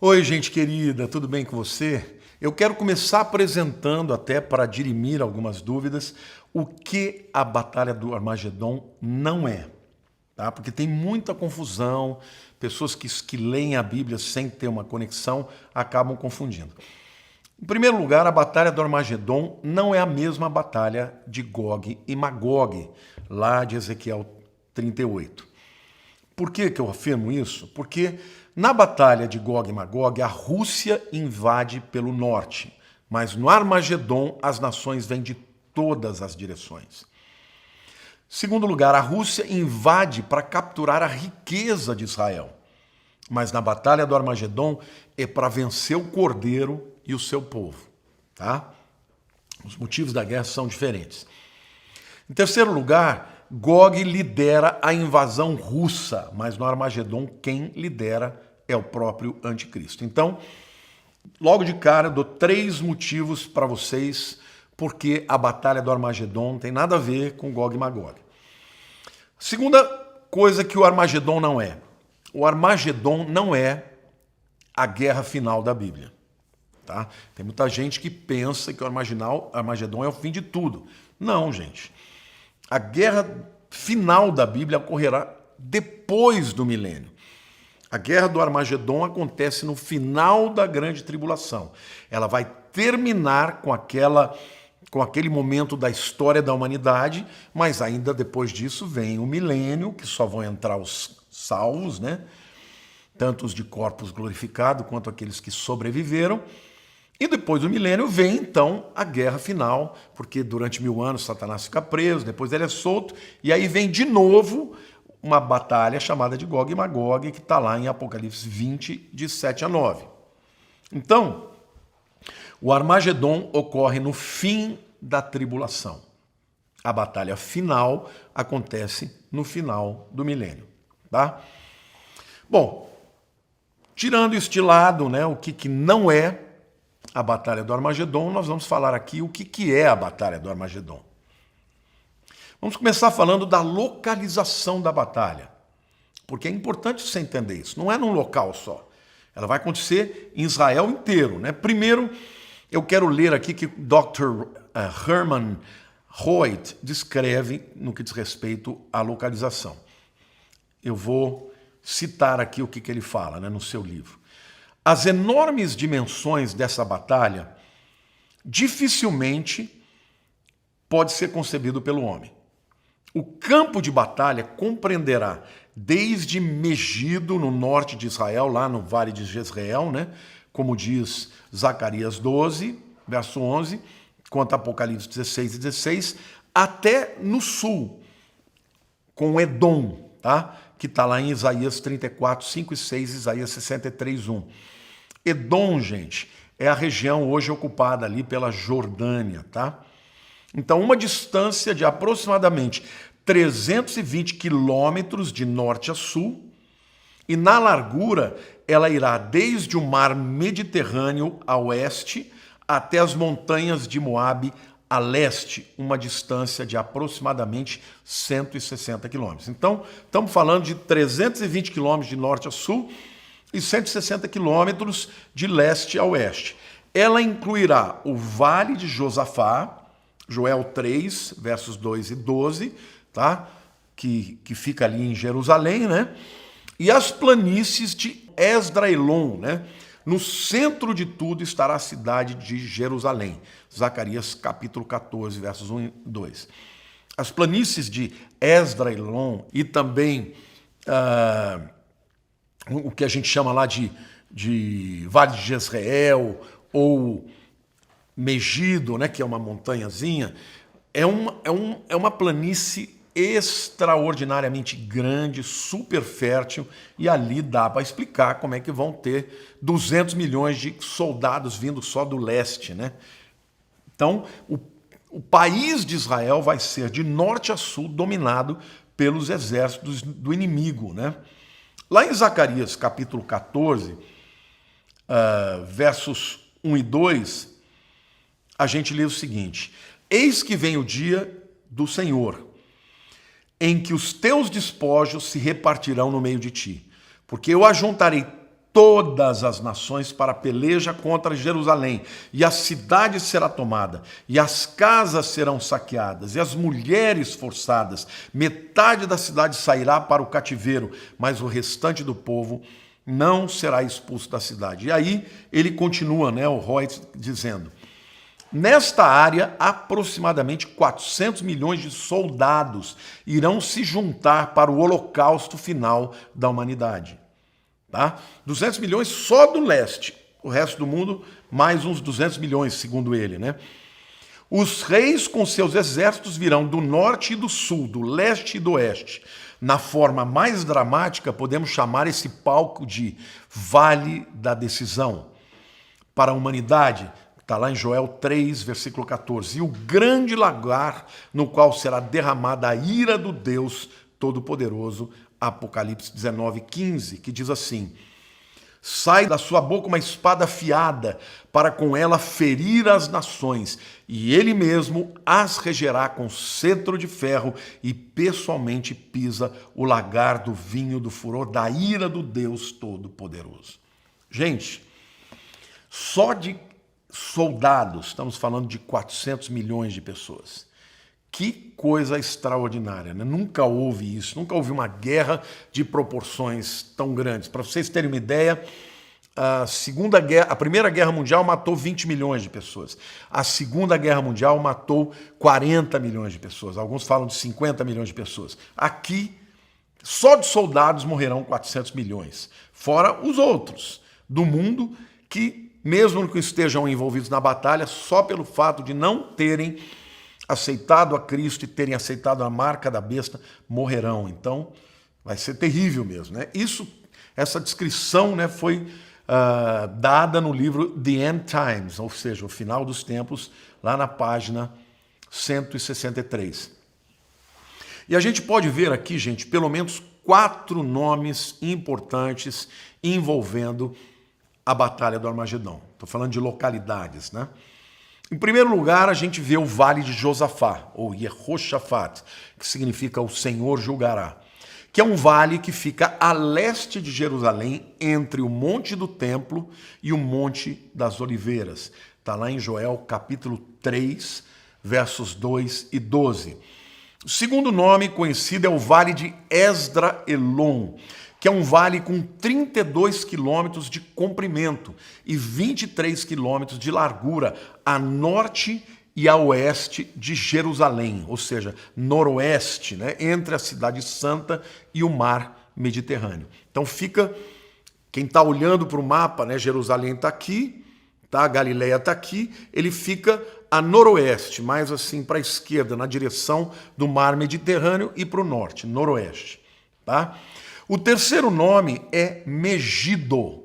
Oi, gente querida, tudo bem com você? Eu quero começar apresentando, até para dirimir algumas dúvidas, o que a Batalha do Armagedon não é. Tá? Porque tem muita confusão, pessoas que leem a Bíblia sem ter uma conexão acabam confundindo. Em primeiro lugar, a Batalha do Armagedon não é a mesma batalha de Gog e Magog, lá de Ezequiel 38. Por que eu afirmo isso? Porque na batalha de Gog e Magog, a Rússia invade pelo norte, mas no Armagedon as nações vêm de todas as direções. Segundo lugar, a Rússia invade para capturar a riqueza de Israel, mas na batalha do Armagedon é para vencer o cordeiro e o seu povo. Tá? Os motivos da guerra são diferentes. Em terceiro lugar, Gog lidera a invasão russa, mas no Armagedon quem lidera é o próprio anticristo. Então, logo de cara, eu dou 3 motivos para vocês porque a batalha do Armagedon não tem nada a ver com Gog e Magog. Segunda coisa que o Armagedon não é. O Armagedon não é a guerra final da Bíblia. Tá? Tem muita gente que pensa que o Armagedon é o fim de tudo. Não, gente. A guerra final da Bíblia ocorrerá depois do milênio. A guerra do Armagedon acontece no final da grande tribulação. Ela vai terminar com aquele momento da história da humanidade, mas ainda depois disso vem o milênio, que só vão entrar os salvos, né? Tanto os de corpos glorificados quanto aqueles que sobreviveram. E depois do milênio vem, então, a guerra final, porque durante 1000 anos Satanás fica preso, depois ele é solto, e aí vem de novo uma batalha chamada de Gog e Magog, que está lá em Apocalipse 20, de 7 a 9. Então, o Armagedon ocorre no fim da tribulação. A batalha final acontece no final do milênio. Tá? Bom, tirando isso de lado, né, o que não é a Batalha do Armagedon, nós vamos falar aqui o que é a Batalha do Armagedon. Vamos começar falando da localização da batalha, porque é importante você entender isso. Não é num local só. Ela vai acontecer em Israel inteiro. Né? Primeiro, eu quero ler aqui que o Dr. Herman Hoyt descreve no que diz respeito à localização. Eu vou citar aqui o que ele fala, né, no seu livro. As enormes dimensões dessa batalha dificilmente pode ser concebido pelo homem. O campo de batalha compreenderá desde Megido, no norte de Israel, lá no Vale de Jezreel, né, como diz Zacarias 12, verso 11, quanto a Apocalipse 16 e 16, até no sul, com Edom, tá? Que está lá em Isaías 34, 5 e 6, Isaías 63, 1. Edom, gente, é a região hoje ocupada ali pela Jordânia, tá? Então, uma distância de aproximadamente 320 quilômetros de norte a sul, e na largura ela irá desde o mar Mediterrâneo a oeste até as montanhas de Moabe a leste, uma distância de aproximadamente 160 quilômetros. Então, estamos falando de 320 quilômetros de norte a sul e 160 quilômetros de leste a oeste. Ela incluirá o Vale de Josafá, Joel 3, versos 2 e 12, tá? que fica ali em Jerusalém, né? E as planícies de Esdraelon, né? No centro de tudo estará a cidade de Jerusalém. Zacarias capítulo 14, versos 1 e 2. As planícies de Esdraelon e também o que a gente chama lá de Vale de Jezreel ou Megido, né, que é uma montanhazinha, é uma planície extraordinariamente grande, super fértil, e ali dá para explicar como é que vão ter 200 milhões de soldados vindo só do leste, né? Então, o país de Israel vai ser de norte a sul dominado pelos exércitos do inimigo, né? Lá em Zacarias capítulo 14, versos 1 e 2, a gente lê o seguinte: eis que vem o dia do Senhor, em que os teus despojos se repartirão no meio de ti, porque eu ajuntarei todas as nações para a peleja contra Jerusalém, e a cidade será tomada, e as casas serão saqueadas, e as mulheres forçadas. Metade da cidade sairá para o cativeiro, mas o restante do povo não será expulso da cidade. E aí ele continua, o Reutz, dizendo: nesta área, aproximadamente 400 milhões de soldados irão se juntar para o holocausto final da humanidade. Tá? 200 milhões só do leste, o resto do mundo mais uns 200 milhões, segundo ele. Os reis com seus exércitos virão do norte e do sul, do leste e do oeste. Na forma mais dramática, podemos chamar esse palco de Vale da Decisão. Para a humanidade, está lá em Joel 3, versículo 14. E o grande lagar no qual será derramada a ira do Deus Todo-Poderoso, Apocalipse 19, 15, que diz assim: sai da sua boca uma espada afiada, para com ela ferir as nações, e ele mesmo as regerá com cetro de ferro, e pessoalmente pisa o lagar do vinho do furor da ira do Deus Todo-Poderoso. Gente, só de soldados, estamos falando de 400 milhões de pessoas. Que coisa extraordinária, Nunca houve isso, nunca houve uma guerra de proporções tão grandes. Para vocês terem uma ideia, a Primeira Guerra Mundial matou 20 milhões de pessoas. A Segunda Guerra Mundial matou 40 milhões de pessoas. Alguns falam de 50 milhões de pessoas. Aqui, só de soldados morrerão 400 milhões. Fora os outros do mundo que, mesmo que estejam envolvidos na batalha, só pelo fato de não terem aceitado a Cristo e terem aceitado a marca da besta, morrerão. Então, vai ser terrível mesmo. Essa descrição foi dada no livro The End Times, ou seja, o final dos tempos, lá na página 163. E a gente pode ver aqui, gente, pelo menos 4 nomes importantes envolvendo a Batalha do Armagedon. Estou falando de localidades, Em primeiro lugar, a gente vê o Vale de Josafá, ou Yehoshafat, que significa o Senhor julgará, que é um vale que fica a leste de Jerusalém, entre o Monte do Templo e o Monte das Oliveiras. Está lá em Joel, capítulo 3, versos 2 e 12. O segundo nome conhecido é o Vale de Esdra-Elon, que é um vale com 32 quilômetros de comprimento e 23 quilômetros de largura a norte e a oeste de Jerusalém, ou seja, noroeste, entre a Cidade Santa e o Mar Mediterrâneo. Então quem está olhando para o mapa, Jerusalém está aqui, a Galileia está aqui, ele fica a noroeste, mais assim para a esquerda, na direção do Mar Mediterrâneo e para o norte, noroeste. O terceiro nome é Megido,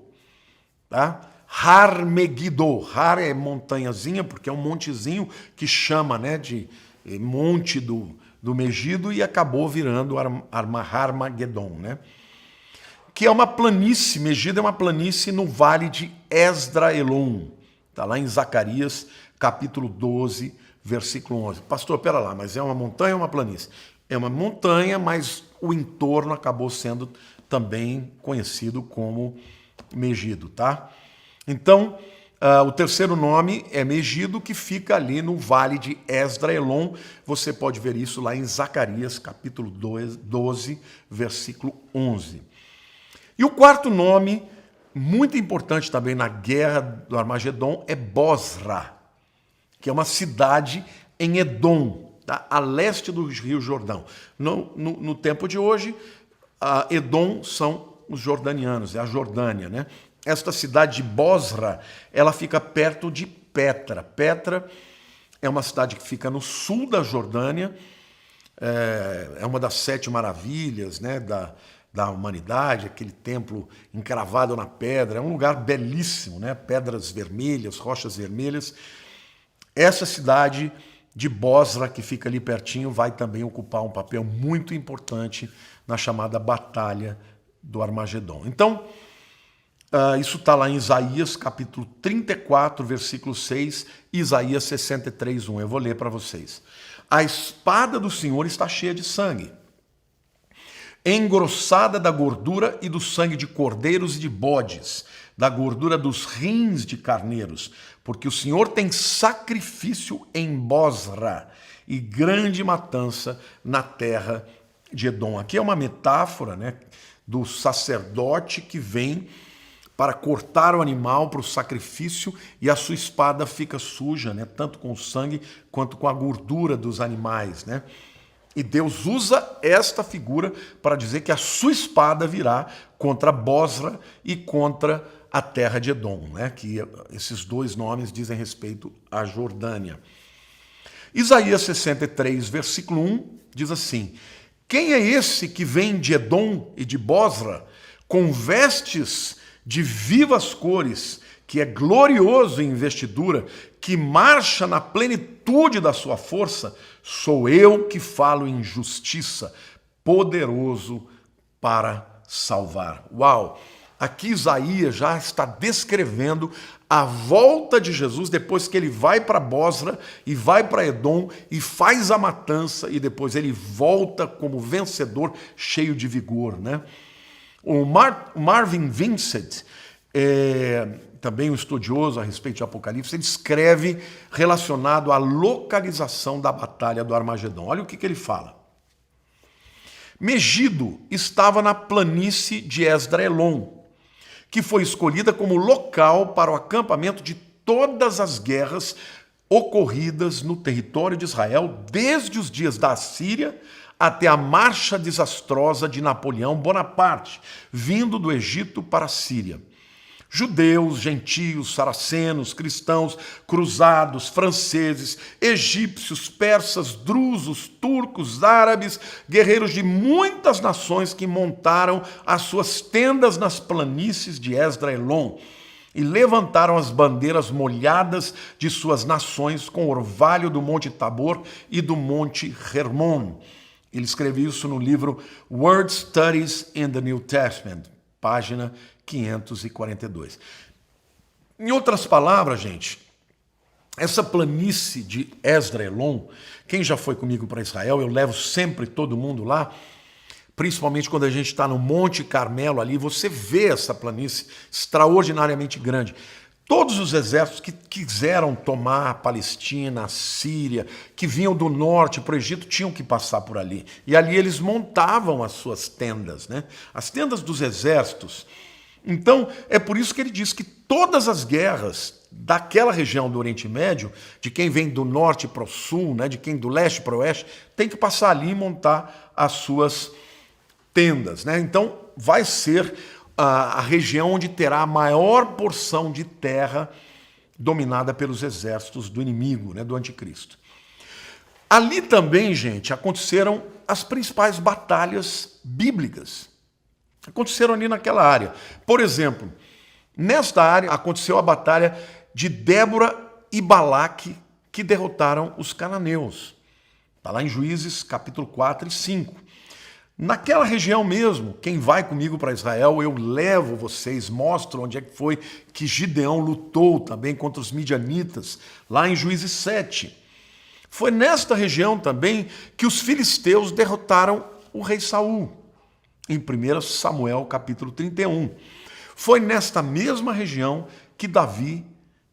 Har Megiddo. Har é montanhazinha, porque é um montezinho que chama de monte do Megido e acabou virando Armagedon, que é uma planície. Megido é uma planície no vale de Esdra-Elon. Está lá em Zacarias, capítulo 12, versículo 11. Pastor, pera lá, mas é uma montanha ou uma planície? É uma montanha, mas o entorno acabou sendo também conhecido como Megido, Então, o terceiro nome é Megido, que fica ali no vale de Esdra-Elon. Você pode ver isso lá em Zacarias, capítulo 12, versículo 11. E o quarto nome, muito importante também na Guerra do Armagedon, é Bosra, que é uma cidade em Edom, a leste do Rio Jordão. No tempo de hoje, Edom são os jordanianos, é a Jordânia, Esta cidade de Bosra, ela fica perto de Petra. Petra é uma cidade que fica no sul da Jordânia, é uma das 7 maravilhas da humanidade, aquele templo encravado na pedra, é um lugar belíssimo, pedras vermelhas, rochas vermelhas. Essa cidade de Bosra, que fica ali pertinho, vai também ocupar um papel muito importante na chamada Batalha do Armagedon. Então, isso está lá em Isaías, capítulo 34, versículo 6, e Isaías 63, 1. Eu vou ler para vocês. A espada do Senhor está cheia de sangue. engrossada da gordura e do sangue de cordeiros e de bodes, da gordura dos rins de carneiros, porque o Senhor tem sacrifício em Bosra e grande matança na terra de Edom. Aqui é uma metáfora, né, do sacerdote que vem para cortar o animal para o sacrifício e a sua espada fica suja, né, tanto com o sangue quanto com a gordura dos animais, né? E Deus usa esta figura para dizer que a sua espada virá contra Bosra e contra a terra de Edom, né? Que esses dois nomes dizem respeito à Jordânia. Isaías 63, versículo 1, diz assim: quem é esse que vem de Edom e de Bosra, com vestes de vivas cores, que é glorioso em vestidura, que marcha na plenitude da sua força? Sou eu que falo em justiça, poderoso para salvar. Uau! Aqui Isaías já está descrevendo a volta de Jesus depois que ele vai para Bosra e vai para Edom e faz a matança e depois ele volta como vencedor, cheio de vigor, né? O Marvin Vincent, também um estudioso a respeito de Apocalipse, ele escreve relacionado à localização da batalha do Armagedon. Olha o que ele fala. Megido estava na planície de Esdraelon, que foi escolhida como local para o acampamento de todas as guerras ocorridas no território de Israel, desde os dias da Assíria até a marcha desastrosa de Napoleão Bonaparte, vindo do Egito para a Síria. Judeus, gentios, saracenos, cristãos, cruzados, franceses, egípcios, persas, drusos, turcos, árabes, guerreiros de muitas nações que montaram as suas tendas nas planícies de Esdraelon e levantaram as bandeiras molhadas de suas nações com o orvalho do Monte Tabor e do Monte Hermon. Ele escreveu isso no livro Word Studies in the New Testament, página 542. Em outras palavras, gente, essa planície de Esdraelon, quem já foi comigo para Israel, eu levo sempre todo mundo lá, principalmente quando a gente está no Monte Carmelo ali, você vê essa planície extraordinariamente grande. Todos os exércitos que quiseram tomar a Palestina, a Síria, que vinham do norte para o Egito, tinham que passar por ali. E ali eles montavam as suas tendas, né? As tendas dos exércitos. Então, é por isso que ele diz que todas as guerras daquela região do Oriente Médio, de quem vem do norte para o sul, né, de quem do leste para o oeste, tem que passar ali e montar as suas tendas, né? Então, vai ser a região onde terá a maior porção de terra dominada pelos exércitos do inimigo, né, do anticristo. Ali também, gente, aconteceram as principais batalhas bíblicas. Aconteceram ali naquela área. Por exemplo, nesta área aconteceu a batalha de Débora e Balaque, que derrotaram os cananeus. Está lá em Juízes, capítulo 4 e 5. Naquela região mesmo, quem vai comigo para Israel, eu levo vocês, mostro onde é que foi que Gideão lutou também contra os midianitas, lá em Juízes 7. Foi nesta região também que os filisteus derrotaram o rei Saul, em 1 Samuel capítulo 31. Foi nesta mesma região que Davi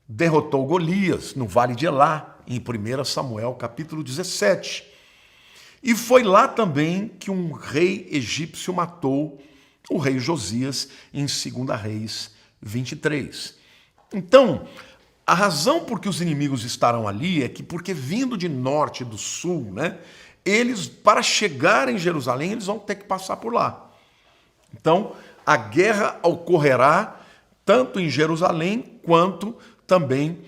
derrotou Golias, no vale de Elá, em 1 Samuel capítulo 17. E foi lá também que um rei egípcio matou o rei Josias em 2 Reis 23. Então, a razão por que os inimigos estarão ali é que porque vindo de norte e do sul, né, eles, para chegar em Jerusalém, eles vão ter que passar por lá. Então, a guerra ocorrerá tanto em Jerusalém quanto também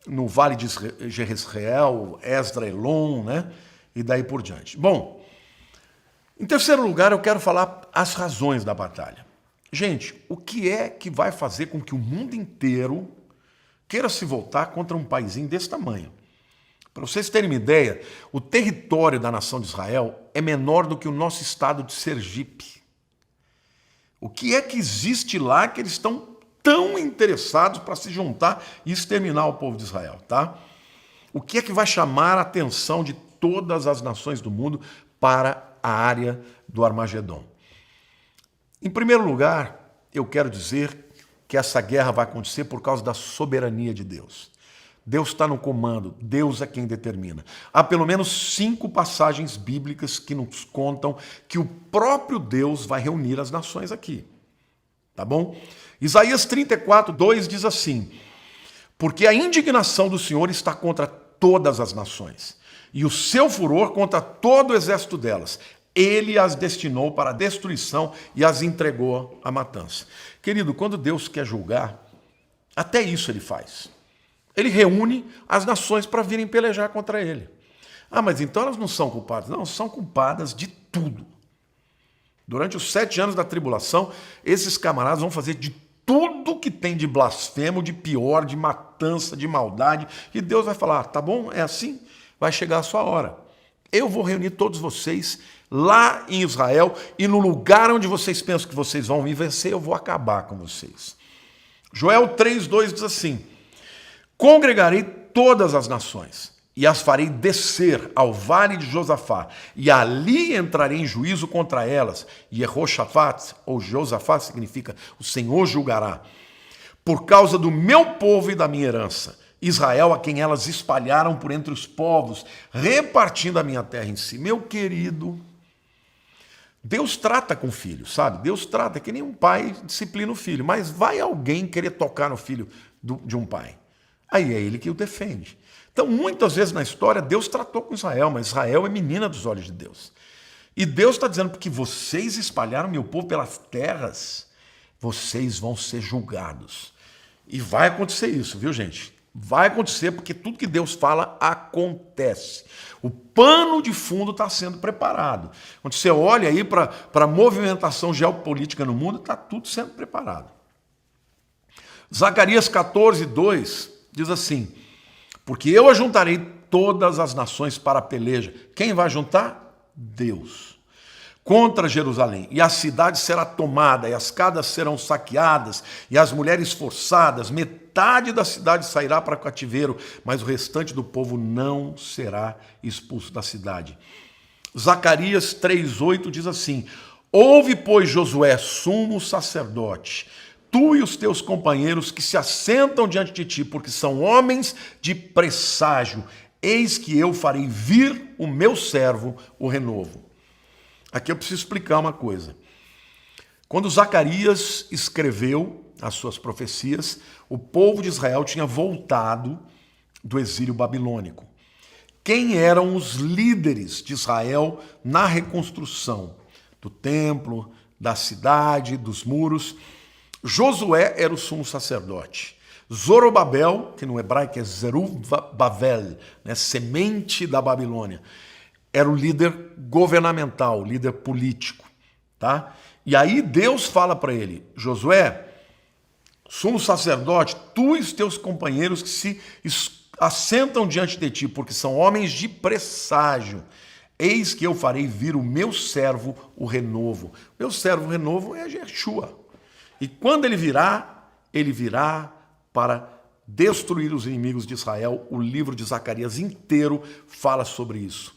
no Vale de Jezreel, Esdraelon, né? E daí por diante. Bom, em terceiro lugar, eu quero falar as razões da batalha. Gente, o que é que vai fazer com que o mundo inteiro queira se voltar contra um paizinho desse tamanho? Para vocês terem uma ideia, o território da nação de Israel é menor do que o nosso estado de Sergipe. O que é que existe lá que eles estão tão interessados para se juntar e exterminar o povo de Israel, tá? O que é que vai chamar a atenção de todas as nações do mundo para a área do Armagedon? Em primeiro lugar, eu quero dizer que essa guerra vai acontecer por causa da soberania de Deus. Deus está no comando, Deus é quem determina. Há pelo menos 5 passagens bíblicas que nos contam que o próprio Deus vai reunir as nações aqui. Tá bom? Isaías 34, 2 diz assim: porque a indignação do Senhor está contra todas as nações, e o seu furor contra todo o exército delas. Ele as destinou para a destruição e as entregou à matança. Querido, quando Deus quer julgar, até isso ele faz. Ele reúne as nações para virem pelejar contra ele. Ah, mas então elas não são culpadas? Não, são culpadas de tudo. Durante os 7 anos da tribulação, esses camaradas vão fazer de tudo que tem de blasfemo, de pior, de matança, de maldade. E Deus vai falar, tá bom, é assim, vai chegar a sua hora. Eu vou reunir todos vocês lá em Israel e no lugar onde vocês pensam que vocês vão me vencer, eu vou acabar com vocês. Joel 3:2 diz assim: congregarei todas as nações e as farei descer ao vale de Josafá, e ali entrarei em juízo contra elas. E Jehoshafat, ou Josafá, significa o Senhor julgará, por causa do meu povo e da minha herança, Israel, a quem elas espalharam por entre os povos, repartindo a minha terra em si. Meu querido, Deus trata com o filho, sabe? Deus trata, que nem um pai disciplina o filho, mas vai alguém querer tocar no filho de um pai? Aí é ele que o defende. Então, muitas vezes na história, Deus tratou com Israel, mas Israel é menina dos olhos de Deus. E Deus está dizendo, porque vocês espalharam meu povo pelas terras, vocês vão ser julgados. E vai acontecer isso, viu, gente? Vai acontecer, porque tudo que Deus fala acontece. O pano de fundo está sendo preparado. Quando você olha aí para a movimentação geopolítica no mundo, está tudo sendo preparado. Zacarias 14:2 diz assim: porque eu ajuntarei todas as nações para a peleja. Quem vai juntar? Deus. Contra Jerusalém. E a cidade será tomada, e as casas serão saqueadas, e as mulheres forçadas. Metade da cidade sairá para cativeiro, mas o restante do povo não será expulso da cidade. Zacarias 3:8 diz assim: ouve, pois, Josué, sumo sacerdote, tu e os teus companheiros que se assentam diante de ti, porque são homens de presságio, eis que eu farei vir o meu servo, o renovo. Aqui eu preciso explicar uma coisa. Quando Zacarias escreveu as suas profecias, o povo de Israel tinha voltado do exílio babilônico. Quem eram os líderes de Israel na reconstrução do templo, da cidade, dos muros? Josué era o sumo sacerdote. Zorobabel, que no hebraico é Zerubbabel, né, semente da Babilônia, era o líder governamental, o líder político. Tá? E aí Deus fala para ele: Josué, sumo sacerdote, tu e os teus companheiros que se assentam diante de ti, porque são homens de presságio, eis que eu farei vir o meu servo, o renovo. Meu servo, o renovo, é Jeshua. E quando ele virá para destruir os inimigos de Israel. O livro de Zacarias inteiro fala sobre isso.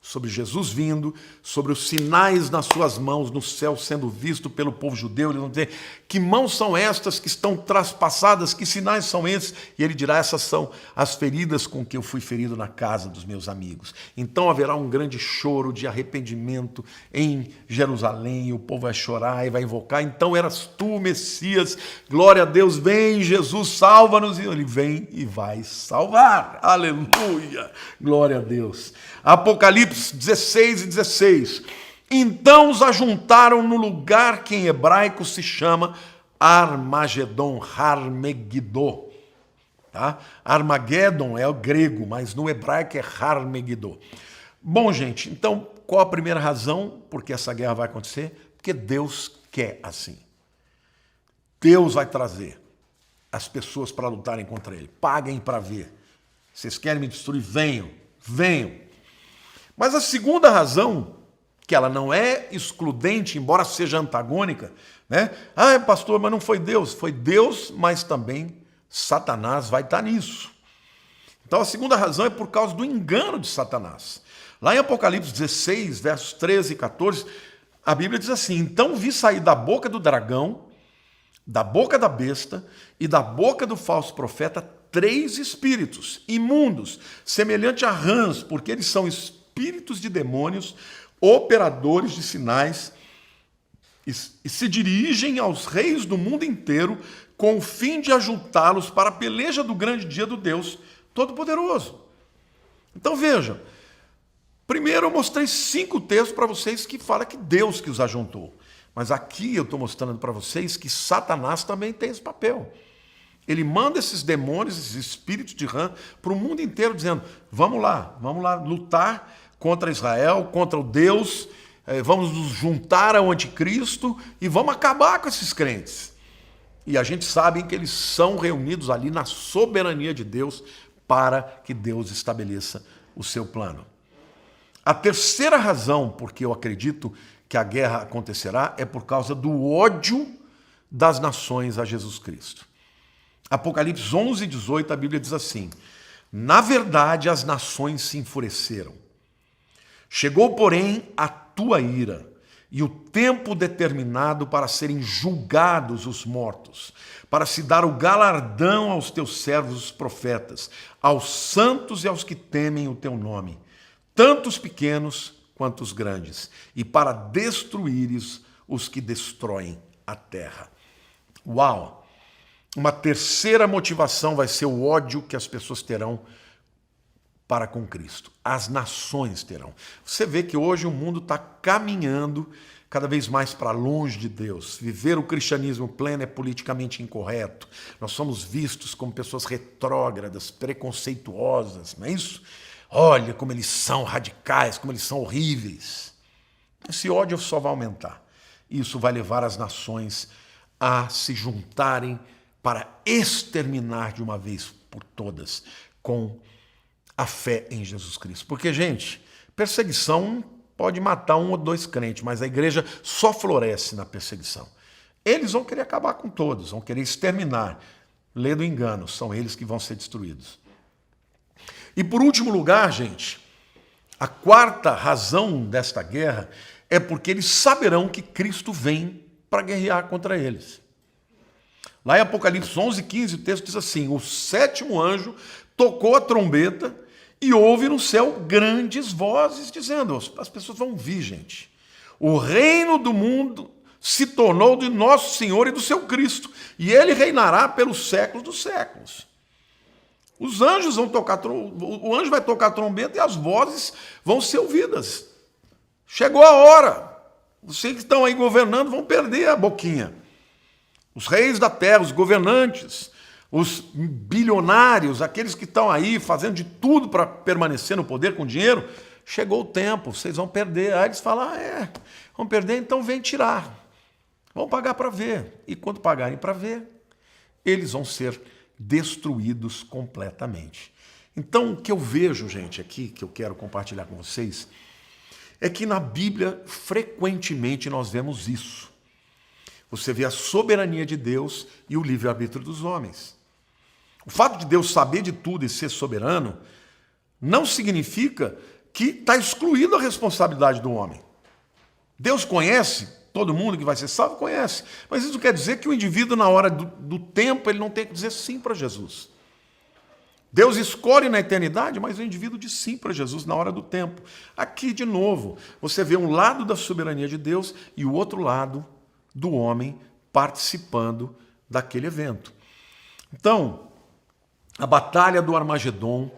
Sobre Jesus vindo, sobre os sinais nas suas mãos no céu sendo visto pelo povo judeu. Eles vão dizer: que mãos são estas que estão traspassadas? Que sinais são esses? E ele dirá: essas são as feridas com que eu fui ferido na casa dos meus amigos. Então haverá um grande choro de arrependimento em Jerusalém. O povo vai chorar e vai invocar: então eras tu, Messias, glória a Deus, vem Jesus, salva-nos. E ele vem e vai salvar. Aleluia, glória a Deus. Apocalipse 16:16. Então os ajuntaram no lugar que em hebraico se chama Armagedon, Harmegiddo. Tá? Armagedon é o grego, mas no hebraico é Harmegiddo. Bom, gente, então qual a primeira razão por que essa guerra vai acontecer? Porque Deus quer assim. Deus vai trazer as pessoas para lutarem contra ele. Paguem para ver. Vocês querem me destruir? Venham, venham. Mas a segunda razão, que ela não é excludente, embora seja antagônica, né? Ah, pastor, mas não foi Deus. Foi Deus, mas também Satanás vai estar nisso. Então a segunda razão é por causa do engano de Satanás. Lá em Apocalipse 16, versos 13 e 14, A Bíblia diz assim: então vi sair da boca do dragão, da boca da besta e da boca do falso profeta 3 espíritos imundos, semelhante a rãs, porque eles são espíritos de demônios, operadores de sinais, e se dirigem aos reis do mundo inteiro com o fim de ajuntá-los para a peleja do grande dia do Deus Todo-Poderoso. Então veja, primeiro eu mostrei 5 textos para vocês que falam que Deus que os ajuntou. Mas aqui eu estou mostrando para vocês que Satanás também tem esse papel. Ele manda esses demônios, esses espíritos de rã, para o mundo inteiro, dizendo: vamos lá lutar contra Israel, contra o Deus, vamos nos juntar ao anticristo e vamos acabar com esses crentes. E a gente sabe que eles são reunidos ali na soberania de Deus para que Deus estabeleça o seu plano. A terceira razão por que eu acredito que a guerra acontecerá é por causa do ódio das nações a Jesus Cristo. Apocalipse 11:18, a Bíblia diz assim: na verdade as nações se enfureceram. Chegou, porém, a tua ira e o tempo determinado para serem julgados os mortos, para se dar o galardão aos teus servos os profetas, aos santos e aos que temem o teu nome, tanto os pequenos quanto os grandes, e para destruíres os que destroem a terra. Uau! Uma terceira motivação vai ser o ódio que as pessoas terão para com Cristo. As nações terão. Você vê que hoje o mundo está caminhando cada vez mais para longe de Deus. Viver o cristianismo pleno é politicamente incorreto. Nós somos vistos como pessoas retrógradas, preconceituosas, não é isso? Olha como eles são radicais, como eles são horríveis. Esse ódio só vai aumentar. Isso vai levar as nações a se juntarem para exterminar de uma vez por todas com a fé em Jesus Cristo. Porque, gente, perseguição pode matar 1 ou 2 crentes, mas a igreja só floresce na perseguição. Eles vão querer acabar com todos, vão querer exterminar. Lê do engano, são eles que vão ser destruídos. E por último lugar, gente, a quarta razão desta guerra é porque eles saberão que Cristo vem para guerrear contra eles. Lá em Apocalipse 11:15, o texto diz assim: o 7º anjo tocou a trombeta e houve no céu grandes vozes dizendo, as pessoas vão ouvir, gente, o reino do mundo se tornou de nosso Senhor e do seu Cristo, e ele reinará pelos séculos dos séculos. Os anjos vão tocar, o anjo vai tocar a trombeta e as vozes vão ser ouvidas. Chegou a hora. Vocês que estão aí governando vão perder a boquinha. Os reis da terra, os governantes, os bilionários, aqueles que estão aí fazendo de tudo para permanecer no poder com dinheiro, chegou o tempo, vocês vão perder. Aí eles falam, vão perder, então vem tirar. Vão pagar para ver. E quando pagarem para ver, eles vão ser destruídos completamente. Então, o que eu vejo, gente, aqui, que eu quero compartilhar com vocês, é que na Bíblia, frequentemente, nós vemos isso. Você vê a soberania de Deus e o livre-arbítrio dos homens. O fato de Deus saber de tudo e ser soberano não significa que está excluída a responsabilidade do homem. Deus conhece todo mundo que vai ser salvo, conhece. Mas isso quer dizer que o indivíduo, na hora do tempo, ele não tem que dizer sim para Jesus. Deus escolhe na eternidade, mas o indivíduo diz sim para Jesus na hora do tempo. Aqui, de novo, você vê um lado da soberania de Deus e o outro lado do homem participando daquele evento. Então, a batalha do Armagedon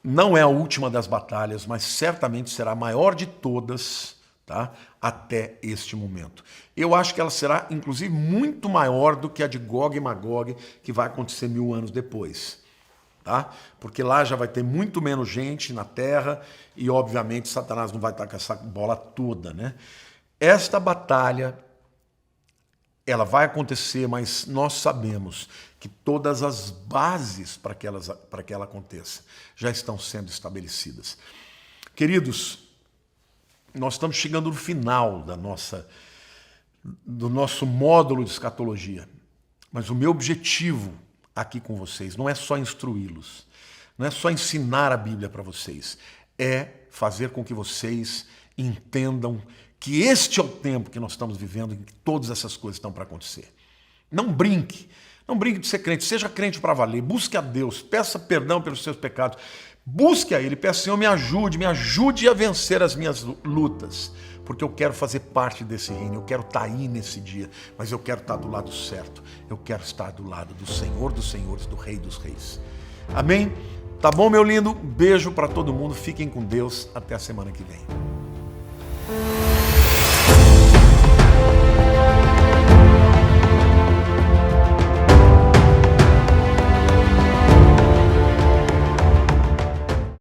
não é a última das batalhas, mas certamente será a maior de todas, tá? Até este momento. Eu acho que ela será, inclusive, muito maior do que a de Gog e Magog, que vai acontecer 1000 anos depois. Tá? Porque lá já vai ter muito menos gente na terra e, obviamente, Satanás não vai estar com essa bola toda, né? Esta batalha, ela vai acontecer, mas nós sabemos que todas as bases para que ela aconteça já estão sendo estabelecidas. Queridos, nós estamos chegando no final do nosso módulo de escatologia, mas o meu objetivo aqui com vocês não é só instruí-los, não é só ensinar a Bíblia para vocês, é fazer com que vocês entendam que este é o tempo que nós estamos vivendo, em que todas essas coisas estão para acontecer. Não brinque. Não brinque de ser crente. Seja crente para valer. Busque a Deus. Peça perdão pelos seus pecados. Busque a Ele. Peça, Senhor, me ajude a vencer as minhas lutas. Porque eu quero fazer parte desse reino. Eu quero estar aí nesse dia. Mas eu quero estar do lado certo. Eu quero estar do lado do Senhor dos Senhores, do Rei dos Reis. Amém? Tá bom, meu lindo? Beijo para todo mundo. Fiquem com Deus. Até a semana que vem.